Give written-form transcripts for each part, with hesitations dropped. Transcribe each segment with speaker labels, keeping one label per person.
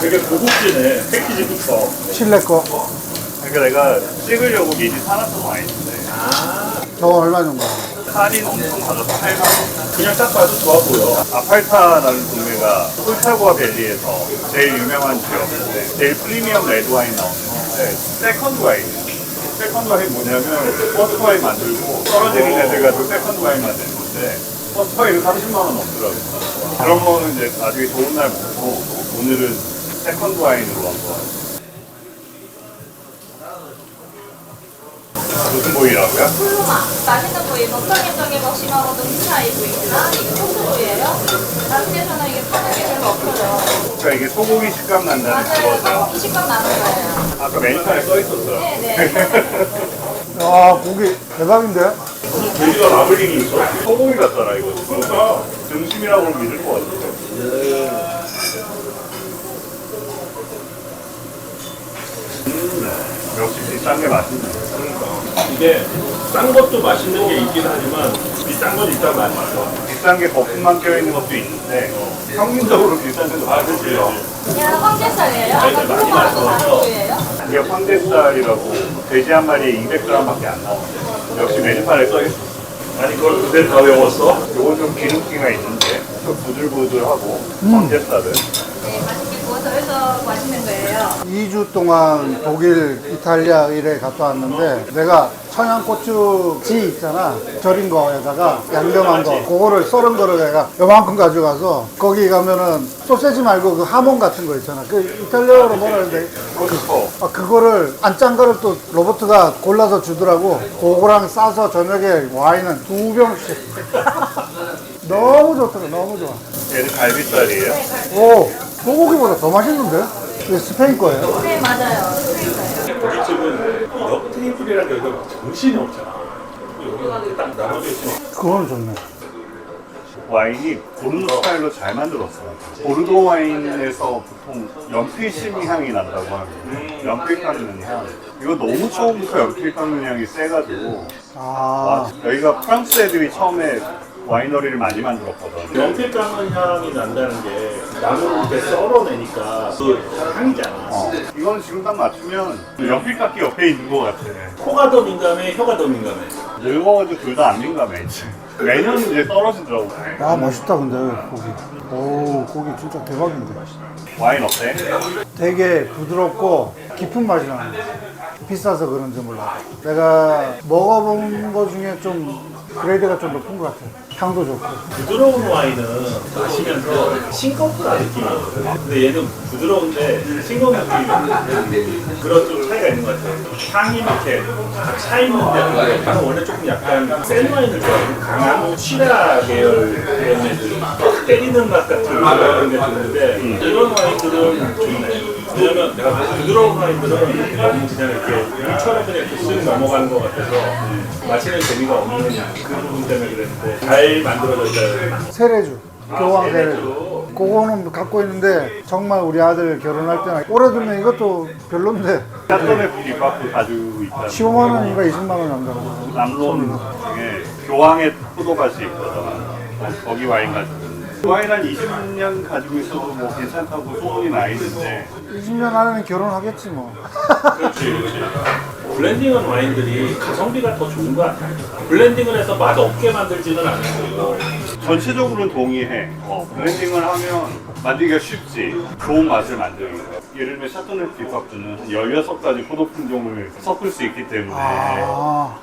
Speaker 1: 되게 고급지네. 패키지부터.
Speaker 2: 실내 거.
Speaker 1: 그러니까 내가 찍으려고 미리 사놨던 와인인데
Speaker 2: 저거 얼마 정도?
Speaker 1: 할인 엄청 받아서 8만 원. 그냥 딱 봐도 좋아 보여. 아팔타라는 동네가 폴타구아 밸리에서 제일 유명한 지역인데 제일 프리미엄 레드 와인 나오는 건데 세컨드 와인이에요. 세컨드 와인 뭐냐면 퍼스트 와인 만들고 떨어지는 애들 가지고 세컨드 와인 만드는 건데 퍼스트 와인은 30만 원 넘더라고요. 그런 거는 이제 나중에 좋은 날 먹고 오늘은 세컨드 와인으로 한번. 무슨 보이라고요?
Speaker 3: 훌루마, 맛있는 부위, 먹방에쪽에 먹시면 눈차이 부위나 이게 소스부위예요. 다른 데서는 이게 파는 게 별로 없어요.
Speaker 1: 그러니까 이게 소고기 식감 난다는
Speaker 3: 맞아요.
Speaker 1: 그거죠.
Speaker 3: 소고기 식감 나는 거예요.
Speaker 1: 아까 메뉴판에 써 있었어요.
Speaker 3: 네네.
Speaker 2: 아, 고기 대박인데?
Speaker 1: 무슨 돼지가 라블링이 있어? 소고기 같더라 이거. 진짜 등심이라고 믿을 것 같아. 역시 비싼 게 맛있네.
Speaker 4: 이게 싼 것도 맛있는 게 있긴 하지만 비싼 건 일단 맛있어.
Speaker 1: 비싼 게 거품만 껴있는 것도 있는데 평균적으로 비싼 데도 맛있어요.
Speaker 3: 얘는 황제살이에요. 아까 훌루마랑 또 다른 부위예요.
Speaker 1: 이게 황제살이라고 돼지 한 마리에 200g밖에 안 나오는데 역시 메뉴판에 써 있어.
Speaker 4: 아니 그걸 그대로 다 외웠어?
Speaker 1: 요건 좀 기름기가 있는데 좀 부들부들하고 황제살은
Speaker 3: 네, 맛있게 구워서 해서 맛있는 거예요.
Speaker 2: 2주 동안 독일, 이탈리아 일에 갔다 왔는데 내가 청양고추지 있잖아. 절인 거에다가 양념한 거 그거를 썰은 거를 내가 요만큼 가져가서 거기 가면은 소세지 말고 그 하몬 같은 거 있잖아. 그 이탈리아어로 뭐라 하는데 그거를 안 짠 거를 또 로버트가 골라서 주더라고. 그거랑 싸서 저녁에 와인은 2병씩 너무 좋더라. 너무 좋아.
Speaker 1: 얘는 갈비살이에요.
Speaker 2: 오, 소고기보다 더 맛있는데? 이게 스페인 거예요?
Speaker 3: 네, 맞아요. 스페인어예요.
Speaker 4: 우리 집은 옆 테이블이랑 여기가 정신이 없잖아. 여기가 딱 나눠져 있으면
Speaker 2: 그건 좋네.
Speaker 1: 와인이 고른 스타일로 잘 만들었어요. 보르도 와인에서 보통 연필심이 향이 난다고 하거든요. 연필 깎는 향. 이거 너무 처음부터 연필 깎는 향이 세가지고 여기가 프랑스 애들이 처음에 와이너리를 많이 만들었거든.
Speaker 4: 연필 깎는 향이 난다는 게 나무를 이렇게 썰어내니까 그 향이잖아.
Speaker 1: 이건 지금 딱 맞추면 연필 깎기 옆에 있는 것 같아.
Speaker 4: 코가 더 민감해, 혀가 더 민감해.
Speaker 1: 늙어가지고 둘 다 안 민감해 이제. 매년 이제 떨어지더라고.
Speaker 2: 아, 멋있다, 근데, 고기. 오, 고기 진짜 대박인데.
Speaker 1: 와인 어때?
Speaker 2: 되게 부드럽고 깊은 맛이 나는 거야. 비싸서 그런지 몰라. 내가 먹어본 거 중에 좀 그레이드가 좀 높은 것 같아. 향도 좋고.
Speaker 4: 부드러운 와인은 마시면서 싱겁다 느낌이거든. 근데 얘는 부드러운데 싱거운 느낌이 그런 좀 차이가 있는 것 같아요. 향이 이렇게 차 있는데 나는 원래 조금 약간 센 와인을 좋아해요. 강한 시라 계열 그런 애들 막 때리는 맛 같은 그런 게 드는데 이런 와인들은 좋네. 왜냐면 내가 부드러운 와인들은 너무 그냥 이렇게 물처럼 그냥 이렇게 쓱 넘어가는 것 같아서 마시는 재미가 없는 그 부분 때문에 그랬는데 잘 만들어져 있어요.
Speaker 2: 세레주. 교황 세레주. 그거는 갖고 있는데 정말 우리 아들 결혼할 때나 오래 두면 이것도 별론데
Speaker 1: 샷돈의 비밥도 가지고 있다.
Speaker 2: 15만 원인가 20만 원 한다고.
Speaker 1: 남론 중에 교황의 포도밭이 있거든. 거기 와인 가지고. 와인 한 20년 가지고 있어도 뭐 괜찮다고 소문이 나 있는데
Speaker 2: 20년 안에는 결혼하겠지 뭐.
Speaker 4: 그렇지. 블렌딩한 와인들이 가성비가 더 좋은 것 같아요. 블렌딩을 해서 맛 없게 만들지는 않는 거고.
Speaker 1: 전체적으로는 동의해. 블렌딩을 하면 만들기가 쉽지. 좋은 맛을 만들기. 예를 들면 샤토네 비밥주는 16가지 포도 품종을 섞을 수 있기 때문에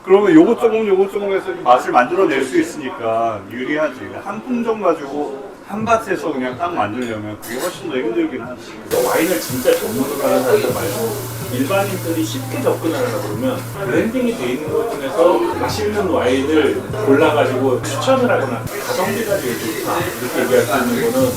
Speaker 1: 그러면 요것 조금 해서 맛을 만들어낼 수 있으니까 유리하지. 한 품종 가지고 한 밭에서 그냥 딱 만들려면 그게 훨씬 더 힘들긴 하지.
Speaker 4: 와인을 진짜 전문으로 하는 사람들 말고 일반인들이 쉽게 접근하려고 그러면 블렌딩이 돼 있는 것 중에서 맛있는 와인을 골라가지고 추천을 하거나 가성비가 제일 좋다 이렇게 얘기할 수 있는 거는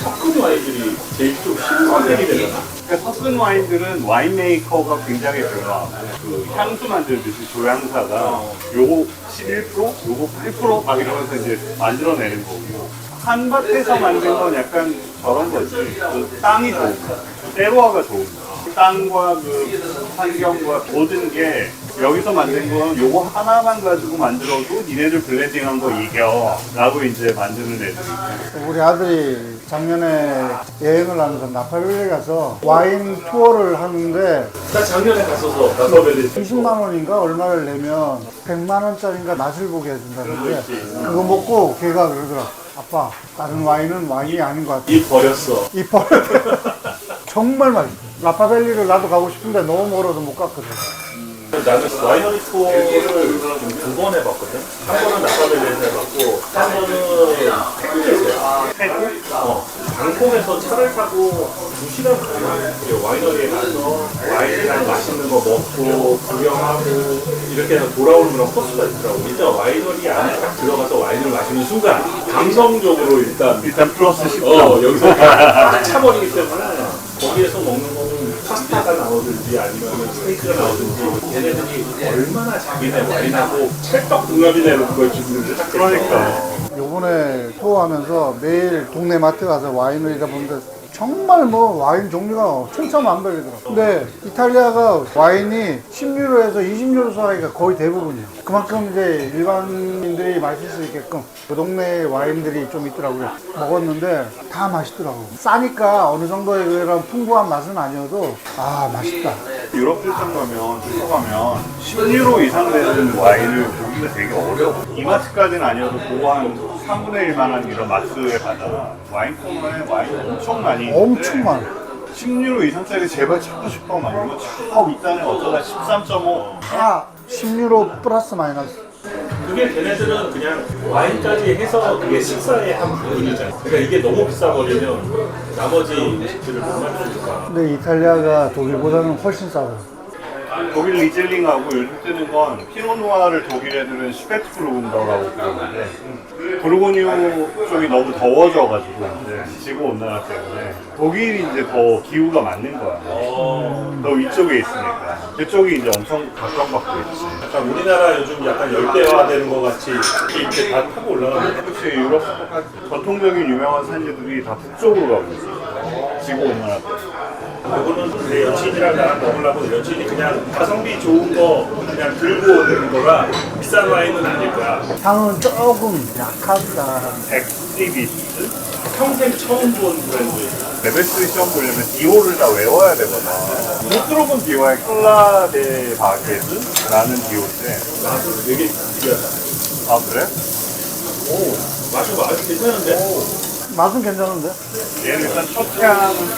Speaker 4: 섞은 와인들이 제일 좀 쉬운 선택이 되잖아.
Speaker 1: 그러니까 섞은 와인들은 와인 메이커가 굉장히 중요하고 그 향수 만들듯이 조향사가 요거 11%? 요거 8%막 이러면서 이제 만들어내는 거고 한 밭에서 만든 건 약간 저런 거지. 그 땅이 좋은 거, 때로화가 좋은 거. 땅과 그 환경과 모든 게 여기서 만든 건 요거 하나만 가지고 만들어도 니네들 블렌딩한 거 이겨 라고 이제 만드는 애들이 있고
Speaker 2: 우리 아들이 작년에 여행을 하면서 나파밸리 가서 와인 투어를 하는데
Speaker 4: 나 작년에 갔어서 나서벨리
Speaker 2: 20만 원인가 얼마를 내면 100만 원짜리인가 맛을 보게 해준다는데 그거 먹고 걔가 그러더라. 아빠, 다른 와인은 와인이 아닌 것 같아.
Speaker 4: 이 버렸어.
Speaker 2: 이 버릇. 정말 맛있어. 나파밸리를 나도 가고 싶은데 너무 멀어서 못 갔거든.
Speaker 4: 나는 와이너리 투어를 두 번 해봤거든. 한 번은 나파밸리에서 해봤고, 한 번은 태국에서 해봤고, 방콕에서 차를 타고 2시간 걸려. 와이너리에 가서 와인이랑 맛있는 거 먹고 구경하고 이렇게 해서 돌아오는 그런 코스가 있더라고. 일단 와이너리 안에 딱 들어가서 와인을 마시는 순간 감성적으로 일단
Speaker 1: 플러스 10점.
Speaker 4: 여기서 딱 차버리기 때문에 거기에서 먹는 거는 파스타가 나오든지 아니면 스테이크가 나오든지 얘네들이 얼마나 자기네 와인하고 찰떡궁합이네 그걸 주는지 딱
Speaker 1: 그러니까.
Speaker 2: 요번에 투어하면서 매일 동네 마트 가서 와인을 잃어보는데 정말 뭐 와인 종류가 천차만별이더라고. 근데 이탈리아가 와인이 10유로에서 20유로 사이가 거의 대부분이야. 그만큼 이제 일반인들이 마실 수 있게끔 그 동네 와인들이 좀 있더라고요. 먹었는데 다 맛있더라고. 싸니까 어느 정도의 그런 풍부한 맛은 아니어도 아 맛있다.
Speaker 1: 유럽 출장 가면, 투어 가면 10유로 이상 되는 와인을 보기가 되게 어려워. 이 마트까지는 아니어도 그거 한 3분의 1만한 이런 마트에 가잖아. 와인 코너에 와인 엄청 많이 있는데
Speaker 2: 엄청 많아.
Speaker 1: 10유로 이상짜리 제발 찾고 싶어. 막 이거 저 윗단에 어쩌다 13.5.
Speaker 2: 다 10유로 플러스 마이너스.
Speaker 4: 그게 걔네들은 그냥 와인까지 해서 그게 식사의 한 부분이잖아. 그러니까 이게 너무 비싸버리면 나머지 음식들을 못 마시니까.
Speaker 2: 근데 이탈리아가 독일보다는 훨씬 싸고.
Speaker 1: 독일 리젤링하고 요즘 뜨는 건 피노누아를 독일 애들은 슈베트부르근더라고 부르는데 부르고뉴 쪽이 너무 더워져가지고 이제 지구온난화 때문에 독일이 이제 더 기후가 맞는 거야. 더 위쪽에 있으니까 그쪽이 이제 엄청 각광받고 있지.
Speaker 4: 약간 우리나라 요즘 약간 열대화되는 것 같이 이렇게 다 타고 올라가는
Speaker 1: 혹시 유럽 전통적인 유명한 산지들이 다 북쪽으로 가고 있어. 지구온난화 때문에.
Speaker 4: 그거는 내 여친이랑 나랑 먹으려고 여친이 그냥 가성비 좋은 거 그냥 들고 오는 거라 비싼 와인은 아닐 거야.
Speaker 2: 향은 조금 약하다.
Speaker 1: 엑시비스?
Speaker 4: 평생 처음 본 브랜드.
Speaker 1: 레벨3 시험 보려면 디오를 다 외워야 되거든. 못 들어본 디오의 클라데 바게스라는 디오인데.
Speaker 4: 맛은 되게 특이하다.
Speaker 1: 아 그래?
Speaker 4: 오, 맛은 아주 괜찮은데?
Speaker 2: 맛은 괜찮은데?
Speaker 1: 얘는 일단 첫 향은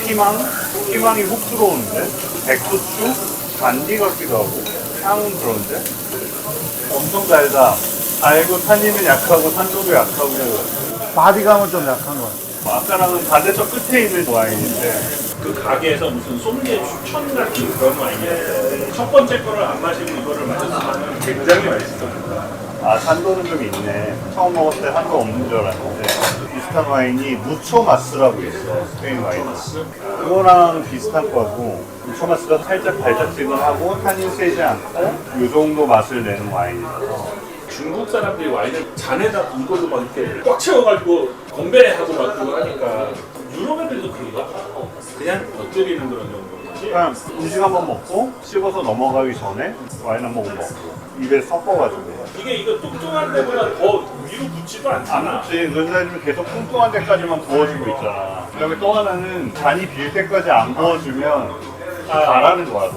Speaker 1: 피망이 훅 들어오는데 백후추, 잔디 같기도 하고 향은 그런데 엄청 달다. 달고 탄닌은 약하고 산도도 약하고
Speaker 2: 바디감은 좀 약한 것 같아.
Speaker 1: 아까랑은 반대쪽 끝에 있는 와인인데
Speaker 4: 그 가게에서 무슨 솜리에 추천 같은 그런 와인이야. 첫 번째 거를 안 마시고 이거를 마셨으면 굉장히 맛있어.
Speaker 1: 아 산도는 좀 있네. 처음 먹었을 때 산도 없는 줄 알았는데 비슷한 와인이 무초마스라고 있어. 스페인 와인. 그거랑 비슷한 거고 무초마스가 살짝 달짝지근하고 탄닌 세지 않고 이 정도 맛을 내는 와인이라서
Speaker 4: 중국 사람들이 와인을 잔에다 이걸로 막 이렇게 꽉 채워가지고 건배하고 막 그거 하니까 유럽 애들도 그런가? 그냥 곁들이는 그런 정도지.
Speaker 1: 그냥 음식 한번 먹고 씹어서 넘어가기 전에 와인 한 모금 먹고 입에 섞어가지고
Speaker 4: 이거 뚱뚱한 데보다 더 위로 붙지도 않잖아.
Speaker 1: 그렇지. 그래서 계속 뚱뚱한 데까지만 부어주고 있잖아. 그다음에 또 하나는 잔이 빌 때까지 안 부어주면 가라는 거야.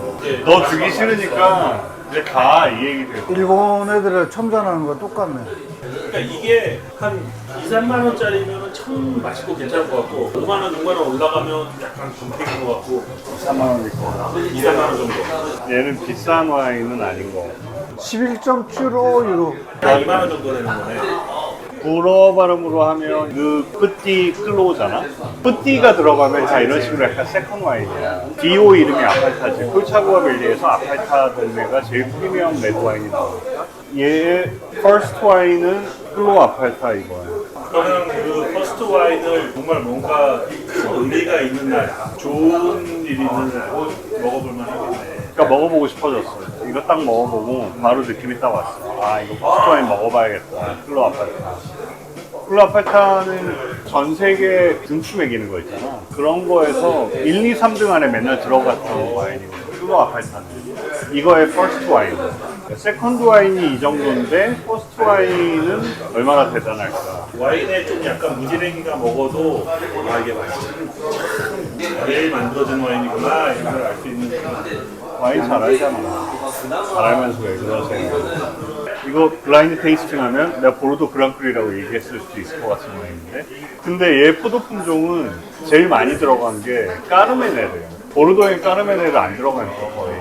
Speaker 1: 너 주기 싫으니까 이제 가 이 얘기 되고.
Speaker 2: 일본 애들을 첨전하는 거 똑같네.
Speaker 4: 그러니까 이게 한 2, 3만 원짜리면 참 맛있고 괜찮을 것 같고 5만 원, 6만 원 올라가면 약간 덤핑인 것 같고
Speaker 1: 3만 원일 거.
Speaker 4: 2, 3만 원 정도.
Speaker 1: 얘는 비싼 와인은 아닌 거.
Speaker 2: 11.75유로.
Speaker 4: 한 2만 원 정도 되는 거네.
Speaker 1: 불어 발음으로 하면 그 뿌띠 클로우잖아. 뿌띠가 들어가면 다 이런 식으로 약간 세컨 와인이야. 디오 이름이 아팔타지. 콜차구아 밸리에서 아팔타 동네가 제일 프리미엄 레드 와인이 나오니까 얘의 퍼스트 와인은 클로 아팔타 이거야.
Speaker 4: 그러면 그 퍼스트 와인을 정말 뭔가 의미가 있는 날 좋은 일이 있는 날 먹어볼 만하겠네.
Speaker 1: 그러니까 먹어보고 싶어졌어. 이거 딱 먹어보고 바로 느낌이 딱 왔어. 아 이거 퍼스트 와인 먹어봐야겠다. 클로 아팔타. 클로 아팔타는 전 세계 등수 매기는 거 있잖아. 그런 거에서 1, 2, 3등 안에 맨날 들어갔던 와인이거든. 클로 아팔타는 이거의 퍼스트 와인. 세컨드 와인이 이 정도인데 퍼스트 와인은 얼마나 대단할까.
Speaker 4: 와인에 좀 약간 무지랭이가 먹어도 아 이게 맛있어. 내일 만들어진 와인이구나 이런 걸 알 수 있는
Speaker 1: 와인 잘 알잖아. 잘 알면서 왜 그러세요? 이거 블라인드 테이스팅 하면 내가 보르도 그랑크리라고 얘기했을 수도 있을 것 같은 와인인데, 근데 얘 포도 품종은 제일 많이 들어간 게 까르메네르예요. 보르도에 까르메네르 안 들어가요 거의.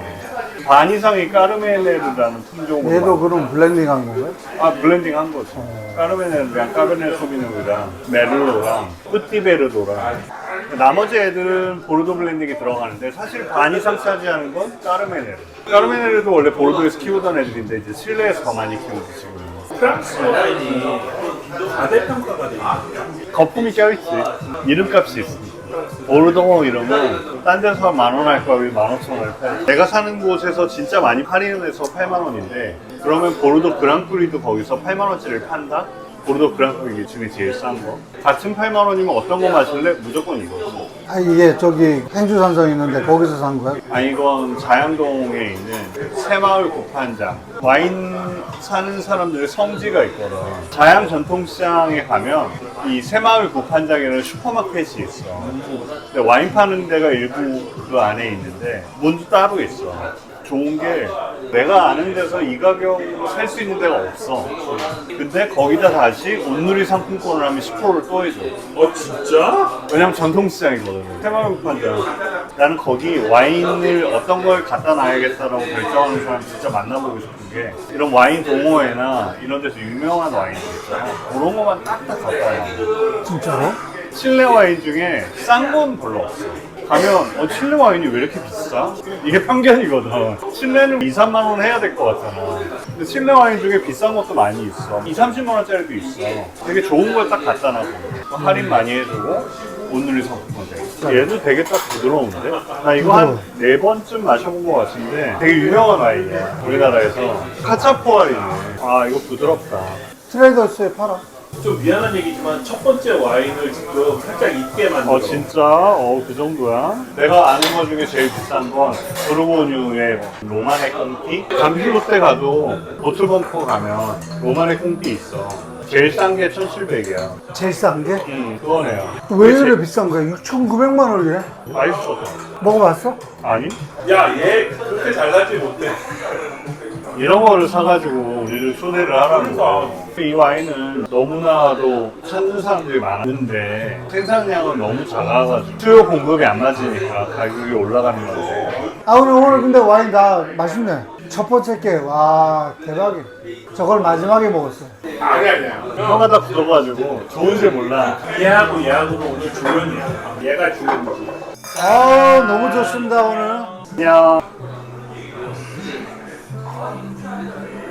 Speaker 1: 반 이상이 까르메네르라는 품종으로.
Speaker 2: 얘도 그럼 블렌딩 한 건가요?
Speaker 1: 아, 블렌딩 한 거죠. 까르메네르랑 까베네 소비뇽이랑 메르로랑 뿌띠베르도랑 나머지 애들은 보르도 블렌딩이 들어가는데 사실 반 이상 차지하는 건 까르메네르. 까르메네르도 원래 보르도에서 키우던 애들인데 이제 실내에서 더 많이 키우지 지금.
Speaker 4: 프랑스 와인이 과대평가가 돼 있는
Speaker 1: 거품이 껴있지. 이름값이 있으니까. 보르도 이러면 딴 데서 10,000원 할 거야, 15,000원을 팔. 내가 사는 곳에서 진짜 많이 팔리는 데서 80,000원인데 그러면 보르도 그랑크리도 거기서 80,000원짜리를 판다? 보르도 그랑크리 중에 제일 싼 거. 같은 80,000원이면 어떤 거 마실래? 무조건 이거고.
Speaker 2: 아, 이게 저기 행주산성 있는데 거기서 산 거야?
Speaker 1: 아, 이건 자양동에 있는 새마을 구판장. 와인 사는 사람들의 성지가 있거든. 자양 전통시장에 가면 이 새마을 구판장에는 슈퍼마켓이 있어. 근데 와인 파는 데가 일부 그 안에 있는데 문도 따로 있어. 좋은 게 내가 아는 데서 이 가격으로 살 수 있는 데가 없어. 근데 거기다 다시 온누리 상품권을 하면 10%를 또 해줘.
Speaker 4: 진짜?
Speaker 1: 왜냐면 전통시장이거든. 새마을판장. 나는 거기 와인을 어떤 걸 갖다 놔야겠다라고 결정하는 사람 진짜 만나보고 싶은 게 이런 와인 동호회나 이런 데서 유명한 와인들 있잖아. 그런 거만 딱딱 갖다 놔.
Speaker 2: 진짜로?
Speaker 1: 실내 와인 중에 싼 건 별로 없어. 가면 실내 와인이 왜 이렇게 비싸? 이게 편견이거든. 실내는 2, 3만 원 해야 될 것 같잖아. 근데 실내 와인 중에 비싼 것도 많이 있어. 2, 30만 원짜리도 있어. 되게 좋은 걸 딱 갖다 놔서 할인 많이 해주고 온누리 상품권 돼. 얘도 되게 딱 부드러운데? 나 이거 한 4번쯤 마셔본 것 같은데 되게 유명한 와인이야. 우리나라에서. 카차포알이네. 아, 이거 부드럽다.
Speaker 2: 트레이더스에 팔아.
Speaker 4: 좀 미안한 얘기지만 첫 번째 와인을 지금 살짝 익게 만들어.
Speaker 1: 진짜? 그 정도야? 내가 아는 것 중에 제일 비싼 건 보르고뉴의 로마네 꽁띠? 감귤롯데 가도 보틀벙커 가면 로마네 꽁띠 있어. 제일 싼 게 1,700이야.
Speaker 2: 제일 싼 게?
Speaker 1: 그거네요.
Speaker 2: 왜 이렇게 비싼 거야? 6,900만 원이래?
Speaker 1: 맛있어.
Speaker 2: 먹어봤어?
Speaker 1: 아니?
Speaker 4: 야, 얘 그렇게 잘나지 못해.
Speaker 1: 이런 거를 사가지고 우리를 초대를 하라고. 이 와인은 너무나도 찾는 사람들이 많은데 생산량은 너무 작아가지고 수요 공급이 안 맞으니까 가격이 올라가는 건데.
Speaker 2: 아, 오늘 근데 와인 다 맛있네. 첫 번째 게, 와, 대박이네. 저걸 마지막에 먹었어.
Speaker 4: 아니야.
Speaker 1: 혀가 다 굳어가지고 좋은지 몰라.
Speaker 4: 얘하고는 오늘 주연이야. 얘가 주연이지.
Speaker 2: 아, 너무 좋습니다, 오늘.
Speaker 1: 안녕.